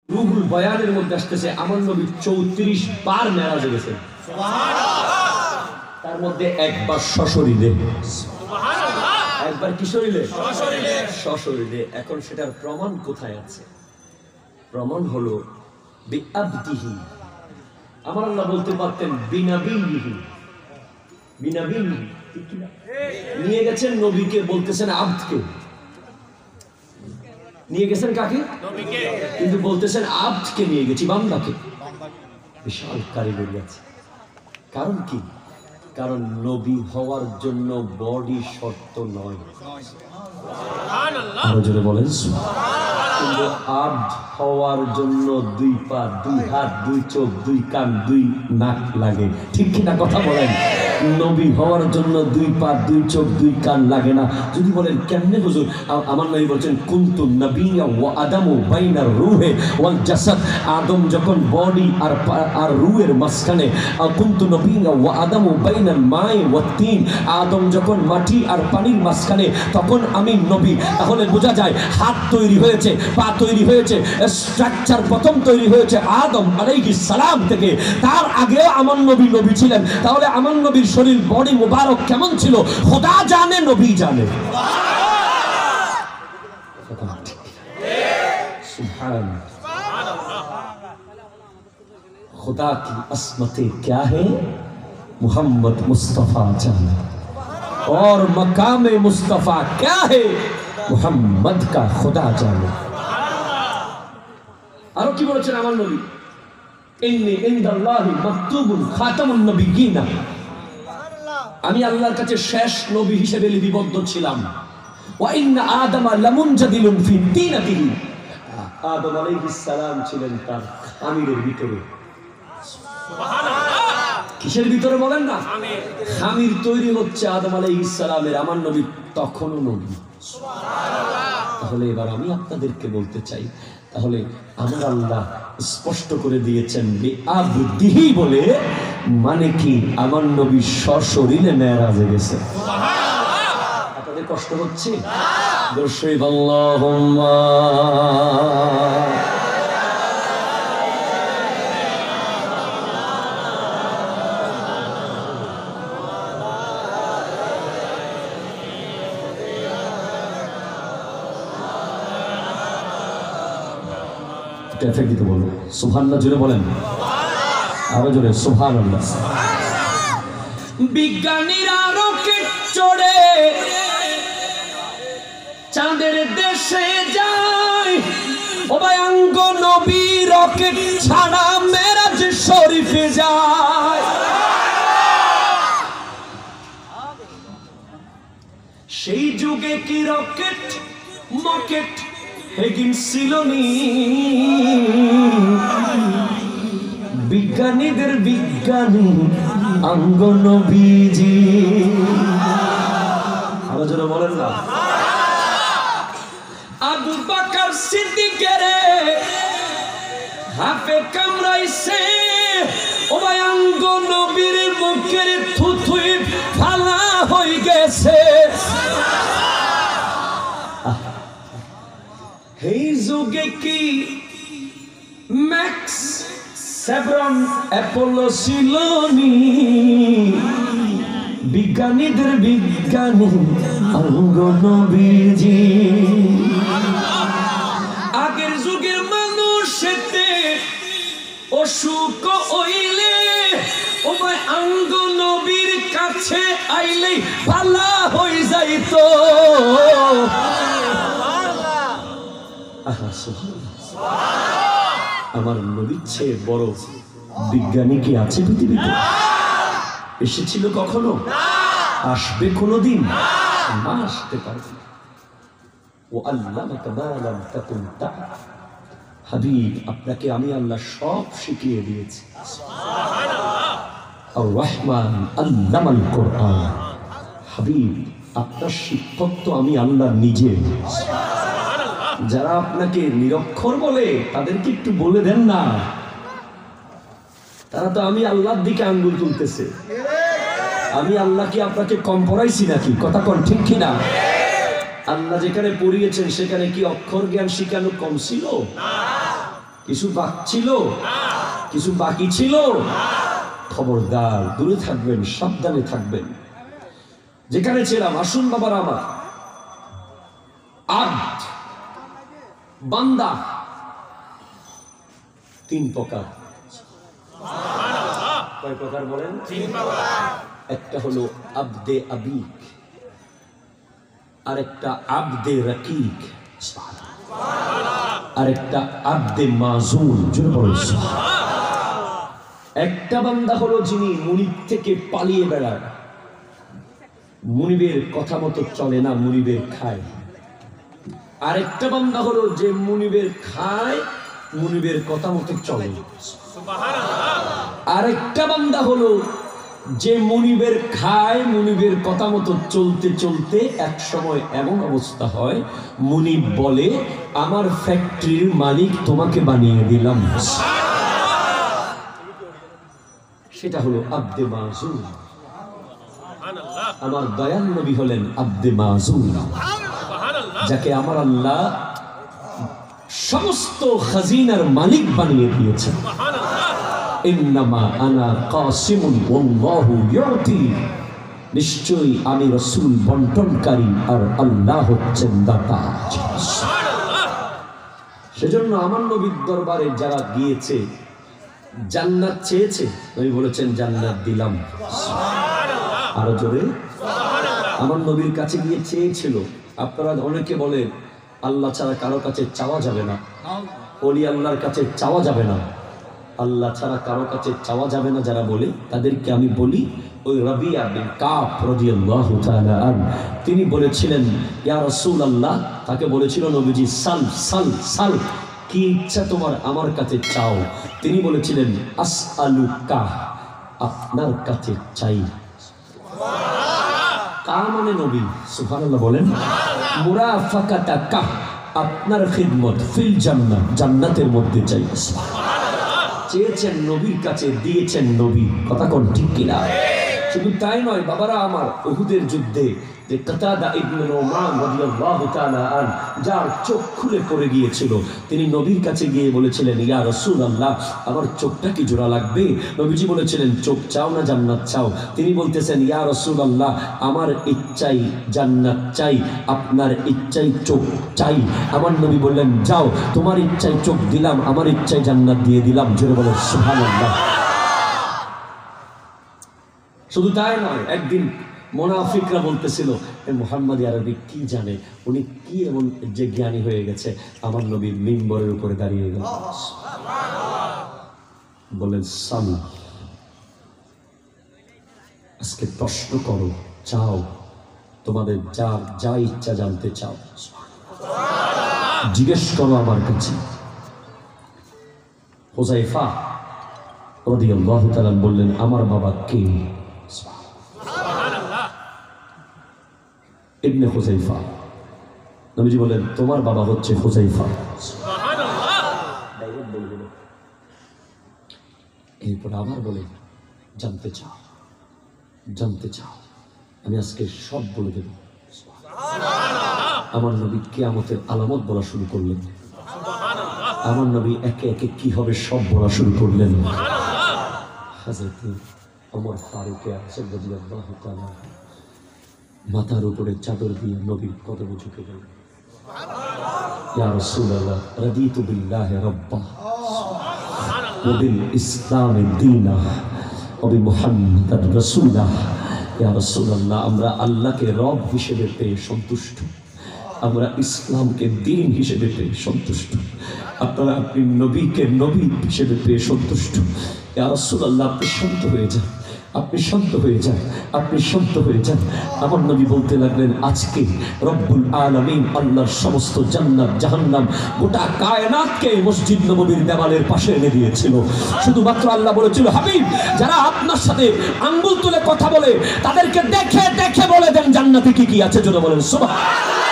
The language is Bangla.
রুহুল বয়ানের মধ্যে আসতেছে আমার নবী 34 বার মেরাজে গেছেন, তার মধ্যে একবার সশরীরে, একবার কি শরীরে? সশরীরে। এখন সেটার প্রমাণ কোথায় আছে? প্রমাণ হলো বিআবদিহি। আমার আল্লাহ বলতে পারতেন বিনাবিহি, বিনাবিহি, ঠিক না? নিয়ে গেছেন নবীকে, বলতেছেন আব্দকে নিয়ে গেছেন, কাকে? নবীকে। কিন্তু বলতেছেন আব্দকে নিয়ে গেছি, বান্দাকে। বিশাল কারিগরি আছে। কারণ কি? কারণ নবী হওয়ার জন্য বডি শর্ত নয়। আরো জোরে বলেন। কিন্তু আব্দ হওয়ার জন্য 2 পা, 2 হাত, 2 চোখ, 2 কান, 2 নাক লাগে, ঠিক কিনা? কথা বলেন। নবী হওয়ার জন্য 2 পা, 2 চোখ, 2 কান লাগে না। যদি বলেন কেমনে হুজুর? আমার নবী বলছেন কুনতু নাবিয়্যা ওয়া আদামু বাইনার রূহে ওয়াল জাসাদ। আদম যখন বডি আর রূহের মাঝখানে, কুনতু নাবিয়্যা ওয়া আদামু বাইনাল মাই ওয়াত তিন, আদম যখন মাটি আর পানির মাঝখানে, তখন আমি নবী। তাহলে বোঝা যায় হাত তৈরি হয়েছে, পা তৈরি হয়েছে, স্ট্রাকচার প্রথম তৈরি হয়েছে আদম আলাইহিস সালাম থেকে। তার আগেও আমার নবী নবী ছিলেন। তাহলে আমার নবীর শরীর, বডি মুবারক কেমন ছিল খোদা জানে, নবী জানে। সুবহান खुदा की अस्मतें क्या है मोहम्मद मुस्तफा जाने, और मकाम मुस्तफा क्या है मोहम्मद का खुदा जाने। और की বলেছেন আমার নবী, ইন্নী ইনদাল্লাহি মাকতুবুন খাতামুন নবিয়্যিনা, আমি আল্লাহর কাছে শেষ নবী হিসেবে লিপিবদ্ধ ছিলাম। ওয়া ইন্না আদামা লামুনজাদিলুন ফি তিনাতিহি, আদম আলাইহিস সালাম ছিলেন তার খামিরের ভিতরে। কিসের ভিতরে বলেন না? খামির তৈরি হচ্ছে আদম আলাইহিস সালামের। আমার নবী তখনও নবী। তাহলে এবার আমি আপনাদেরকে বলতে চাই, তাহলে আমার আল্লাহ স্পষ্ট করে দিয়েছেন বিআবদিহি বলে, মানে কি? আমার নবী সশরীরে মেরাজে গেছে। আপনাদের কষ্ট হচ্ছে? দর্শক আল্লাহুম্মা দিতে বলো সুবহানাল্লাহ, জোরে বলেন, আরো জোরে সুবহানাল্লাহ। বিজ্ঞানীরা রকেট চড়ে চাঁদের দেশে যায়, ও ভাই অঙ্গ নবী রকেট ছাড়া মেরাজ শরীফে যায়। সেই যুগে কি রকেট মকেট হেগিন সিলোনি, বিজ্ঞানীদের বিজ্ঞানী অঙ্গ নবীজি। আরো যারা বলেন না, আবু বকর সিদ্দিকের হাফে কামড়াইছে, ও ভাই অঙ্গ নবীর মুখের থুথুই ফালা হয়ে গেছে। এই যুগে কি ম্যাক্স সেভরন অ্যাপোলো সিলোনি, বিজ্ঞানীদের বিজ্ঞানী অঙ্গ নবীজি। আগের যুগের মানুষেতে অসুখ হইলে, ও ভাই অঙ্গ নবীর কাছে আইলে ভালো হয়ে যাইতো। আমার নবীর চেয়ে বড় বিজ্ঞানী কি আছে পৃথিবীতে? এসেছিল কখনো? আসবে কোনোদিন? না, আসতে পারবে। ও আল্লামাকা মা লাম তাকুন তা'লাম, হাবিব আপনাকে আমি আল্লাহ সব শিখিয়ে দিয়েছি। আর রহমান আল্লামাল কোরআন, হাবিব আপনার শিক্ষক তো আমি আল্লাহ নিজে। যারা আপনাকে নিরক্ষর বলে তাদেরকে একটু বলে দেন না, তারা তো আমি আল্লাহর দিকে আঙ্গুল তুলতেছে। আমি আল্লাহ কি আপনাকে কম পড়াইছি নাকি? কথা কোন ঠিক কিনা? আল্লাহ যেখানে পড়িয়েছেন সেখানে কি অক্ষর জ্ঞান শিখানো কম ছিল? কিছু বাকি ছিল, কিছু বাকি ছিল। খবরদার, দূরে থাকবেন, সাবধানে থাকবেন। যেখানে ছিলাম, আসুন বাবার আমার, আব্দ বান্দা তিন প্রকার। কয় প্রকার বলেন? একটা হলো আব্দে আবিক, আরেকটা আব্দে রাকিক, আরেকটা আব্দে মাজুন। একটা বান্দা হলো যিনি মুনিব থেকে পালিয়ে বেড়ায়, মুনিবের কথা মতো চলে না, মুনিবের খায়। আরেকটা বান্দা হলো যে মুনিবের খায়, মুনিবের কথা মতো চলে। আরেকটা বান্দা হলো যে মুনিবের খায়, মুনিবের কথা মতো চলতে চলতে এক সময় এমন অবস্থা হয়, মুনিব বলে আমার ফ্যাক্টরির মালিক তোমাকে বানিয়ে দিলাম। সেটা হলো আব্দে মাজুন। আমার দয়াল নবী হলেন আব্দে মাজুন, যাকে আমার আল্লাহ সমস্ত খাজিনার মালিক বানিয়ে দিয়েছেন। ইন্নামা আনা কাসিমুন ওয়াল্লাহু ইউতি, নিশ্চয়ই আমি রাসূল বন্টনকারী আর আল্লাহ হচ্ছেন দাতা। সেজন্য আমার নবীর দরবারে যারা গিয়েছে, জান্নাত চেয়েছে, নবী বলেছেন জান্নাত দিলাম। আরো জোরে, আমার নবীর কাছে গিয়ে চেয়েছিল। আপনারা অনেকে বলেন আল্লাহ ছাড়া কারো কাছে চাওয়া যাবে না, ওলি আল্লাহর কাছে চাওয়া যাবে না, আল্লাহ ছাড়া কারো কাছে চাওয়া যাবে না যারা বলে, তাদেরকে আমি বলি, ওই রাবিয়া বিন কাব রাদিয়াল্লাহু তাআলা আনহু তিনি বলেছিলেন ইয়া রাসূলুল্লাহ, তাকে বলেছিল নবীজি সাল সাল সাল, কি ইচ্ছা তোমার আমার কাছে চাও। তিনি বলেছিলেন আসআলুকা, আপনার কাছে চাই। কা মানে নবী, সুবহানাল্লাহ বলেন। মুরাফাকাতাকা, আপনার খিদমত, ফিল জান্নাহ, জান্নাতের মধ্যে চাই। চেয়েছেন নবীর কাছে, দিয়েছেন নবী। কথা কোন ঠিক কিনা? শুধু তাই নয় বাবারা আমার, উহুদের যুদ্ধে যে কাতাদা ইবনে নুমান রাদিয়াল্লাহু তাআলা আন, যার চোখ খুলে পড়ে গিয়েছিল, তিনি নবীর কাছে গিয়ে বলেছিলেন ইয়া রাসূলুল্লাহ, আমার চোখটা কি জোড়া লাগবে? নবীজি বলেছিলেন চোখ চাও না জান্নাত চাও? তিনি বলতেছেন ইয়া রাসূলুল্লাহ, আমার ইচ্ছাই জান্নাত চাই, আপনার ইচ্ছাই চোখ চাই। আমার নবী বললেন যাও, তোমার ইচ্ছাই চোখ দিলাম, আমার ইচ্ছাই জান্নাত দিয়ে দিলাম। জোরে বলো সুবহানাল্লাহ। শুধু তাই নয়, একদিন মুনাফিকরা বলতেছিল মুহাম্মদ আরবি কি জানে, উনি কি এমন যে জ্ঞানী হয়ে গেছে। আমার নবী মিম্বরের উপরে দাঁড়িয়ে গেল, বলেন সাল, আজকে প্রশ্ন করো, চাও, তোমাদের যা ইচ্ছা জানতে চাও জিজ্ঞেস করো আমার কাছে। হুযায়ফা রাদিয়াল্লাহু তাআলা বললেন আমার বাবা কে? ইবনে হুযায়ফা। নবীজি বলেন তোমার বাবা হচ্ছে হুযায়ফা। এরপর আবার বলেন জানতে চাও, জানতে চাও, আমি আজকে সব বলে দেব। আমার নবী কিয়ামতের আলামত বলা শুরু করলেন। আমার নবী একে একে কি হবে সব বলা শুরু করলেন। হযরত ওমর ফারুক রাদিয়াল্লাহু তাআলা মাথার উপরে চাদর দিয়ে নবীর কদমে ঝুঁকে গেলেন। ইয়া রাসূলুল্লাহ, রাদিতু বিল্লাহি রাব্বা ওয়া বিল ইসলামি দীনা ওয়া বি মুহাম্মাদার রাসূলা। ইয়া রাসূলুল্লাহ, আমরা আল্লাহকে রব হিসেবে পেয়ে সন্তুষ্ট, আমরা ইসলামকে দ্বীন হিসেবে পেয়ে সন্তুষ্ট, আপনারা আপনি নবীকে নবী হিসেবে পেয়ে সন্তুষ্ট। ইয়া রাসূলুল্লাহ, আপনি শান্ত হয়ে যান, আপনি শান্ত হয়ে যান, আপনি শান্ত হয়ে যান। আমার নবী বলতে লাগলেন আজকে রব্বুল আলামিন আল্লাহর সমস্ত জান্নাত জাহান্নাম গোটা কায়নাতকে মসজিদ নববীর দেওয়ালের পাশে এনে দিয়েছিল। শুধুমাত্র আল্লাহ বলেছিল হাবিব, যারা আপনার সাথে আঙ্গুল তুলে কথা বলে তাদেরকে দেখে দেখে বলে দেন জান্নাতে কি কি আছে। জোরে বলেন সুবহানাল্লাহ।